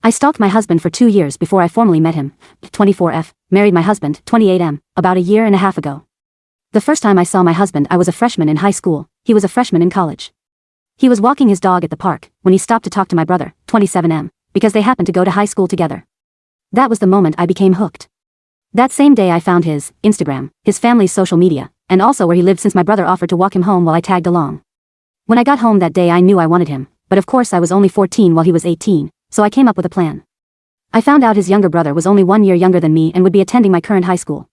I stalked my husband for 2 years before I formally met him, 24F, married my husband, 28M, about a year and a half ago. The first time I saw my husband I was a freshman in high school, he was a freshman in college. He was walking his dog at the park, when he stopped to talk to my brother, 27M, because they happened to go to high school together. That was the moment I became hooked. That same day I found his Instagram, his family's social media, and also where he lived since my brother offered to walk him home while I tagged along. When I got home that day I knew I wanted him, but of course I was only 14 while he was 18, so I came up with a plan. I found out his younger brother was only 1 year younger than me and would be attending my current high school.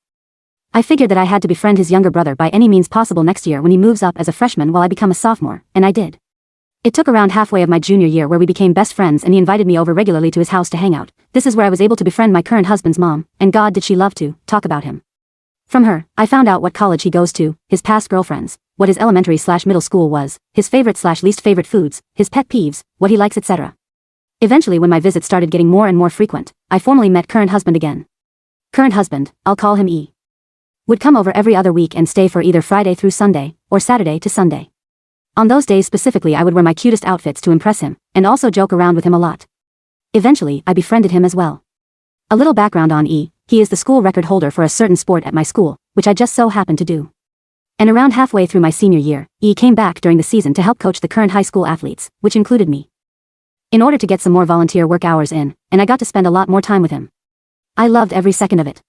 I figured that I had to befriend his younger brother by any means possible next year when he moves up as a freshman while I become a sophomore, and I did. It took around halfway of my junior year where we became best friends and he invited me over regularly to his house to hang out. This is where I was able to befriend my current husband's mom, and God did she love to talk about him. From her, I found out what college he goes to, his past girlfriends, what his elementary/middle school was, his favorite/least favorite foods, his pet peeves, what he likes, etc. Eventually when my visits started getting more and more frequent, I formally met current husband again. Current husband, I'll call him E. Would come over every other week and stay for either Friday through Sunday, or Saturday to Sunday. On those days specifically I would wear my cutest outfits to impress him, and also joke around with him a lot. Eventually, I befriended him as well. A little background on E, he is the school record holder for a certain sport at my school, which I just so happened to do. And around halfway through my senior year, E came back during the season to help coach the current high school athletes, which included me. In order to get some more volunteer work hours in, and I got to spend a lot more time with him. I loved every second of it.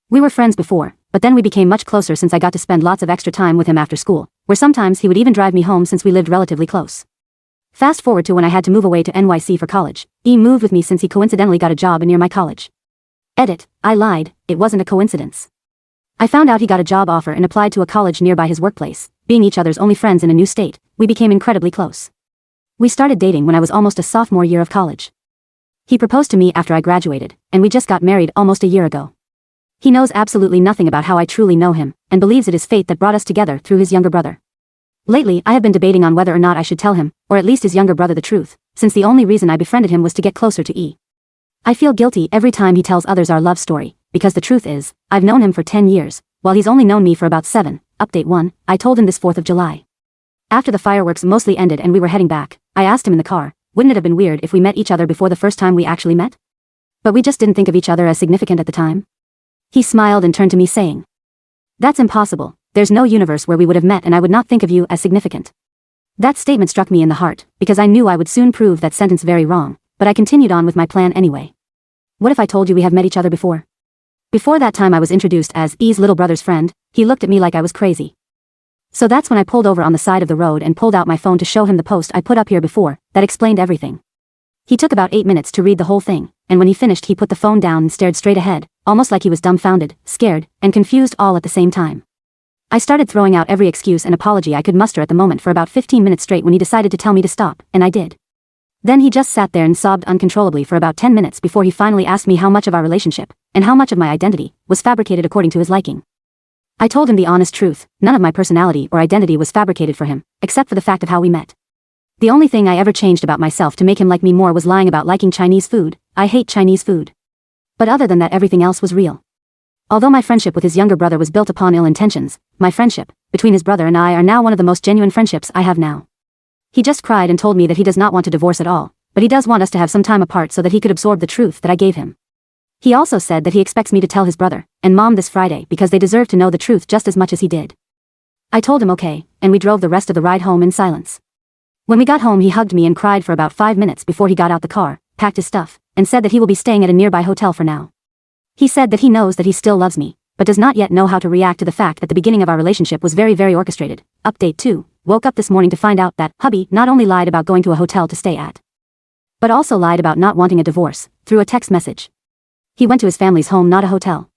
We were friends before, but then we became much closer since I got to spend lots of extra time with him after school, where sometimes he would even drive me home since we lived relatively close. Fast forward to when I had to move away to NYC for college, E moved with me since he coincidentally got a job near my college. Edit, I lied, it wasn't a coincidence. I found out he got a job offer and applied to a college nearby his workplace. Being each other's only friends in a new state, we became incredibly close. We started dating when I was almost a sophomore year of college. He proposed to me after I graduated, and we just got married almost a year ago. He knows absolutely nothing about how I truly know him, and believes it is fate that brought us together through his younger brother. Lately, I have been debating on whether or not I should tell him, or at least his younger brother, the truth, since the only reason I befriended him was to get closer to E. I feel guilty every time he tells others our love story, because the truth is, I've known him for 10 years, while he's only known me for about 7. Update 1, I told him this 4th of July. After the fireworks mostly ended and we were heading back, I asked him in the car, wouldn't it have been weird if we met each other before the first time we actually met? But we just didn't think of each other as significant at the time. He smiled and turned to me saying, that's impossible, there's no universe where we would have met and I would not think of you as significant. That statement struck me in the heart, because I knew I would soon prove that sentence very wrong, but I continued on with my plan anyway. What if I told you we have met each other before? Before that time I was introduced as E's little brother's friend, he looked at me like I was crazy. So that's when I pulled over on the side of the road and pulled out my phone to show him the post I put up here before, that explained everything. He took about 8 minutes to read the whole thing, and when he finished he put the phone down and stared straight ahead, almost like he was dumbfounded, scared, and confused all at the same time. I started throwing out every excuse and apology I could muster at the moment for about 15 minutes straight when he decided to tell me to stop, and I did. Then he just sat there and sobbed uncontrollably for about 10 minutes before he finally asked me how much of our relationship, and how much of my identity, was fabricated according to his liking. I told him the honest truth, none of my personality or identity was fabricated for him, except for the fact of how we met. The only thing I ever changed about myself to make him like me more was lying about liking Chinese food. I hate Chinese food. But other than that everything else was real. Although my friendship with his younger brother was built upon ill intentions, my friendship between his brother and I are now one of the most genuine friendships I have now. He just cried and told me that he does not want to divorce at all, but he does want us to have some time apart so that he could absorb the truth that I gave him. He also said that he expects me to tell his brother and mom this Friday because they deserve to know the truth just as much as he did. I told him okay, and we drove the rest of the ride home in silence. When we got home he hugged me and cried for about 5 minutes before he got out the car, packed his stuff, and said that he will be staying at a nearby hotel for now. He said that he knows that he still loves me, but does not yet know how to react to the fact that the beginning of our relationship was very, very orchestrated. Update 2, woke up this morning to find out that hubby not only lied about going to a hotel to stay at, but also lied about not wanting a divorce, through a text message. He went to his family's home, not a hotel.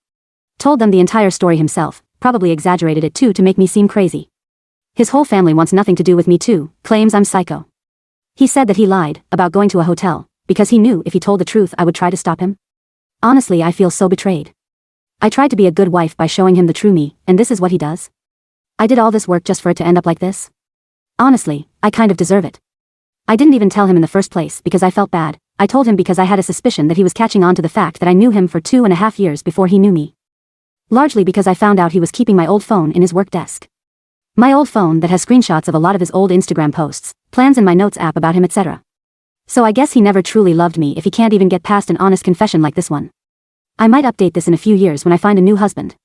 Told them the entire story himself, probably exaggerated it too to make me seem crazy. His whole family wants nothing to do with me too, claims I'm psycho. He said that he lied about going to a hotel, because he knew if he told the truth I would try to stop him. Honestly, I feel so betrayed. I tried to be a good wife by showing him the true me, and this is what he does? I did all this work just for it to end up like this? Honestly, I kind of deserve it. I didn't even tell him in the first place because I felt bad. I told him because I had a suspicion that he was catching on to the fact that I knew him for 2.5 years before he knew me. Largely because I found out he was keeping my old phone in his work desk. My old phone that has screenshots of a lot of his old Instagram posts, plans in my notes app about him, etc. So I guess he never truly loved me if he can't even get past an honest confession like this one. I might update this in a few years when I find a new husband.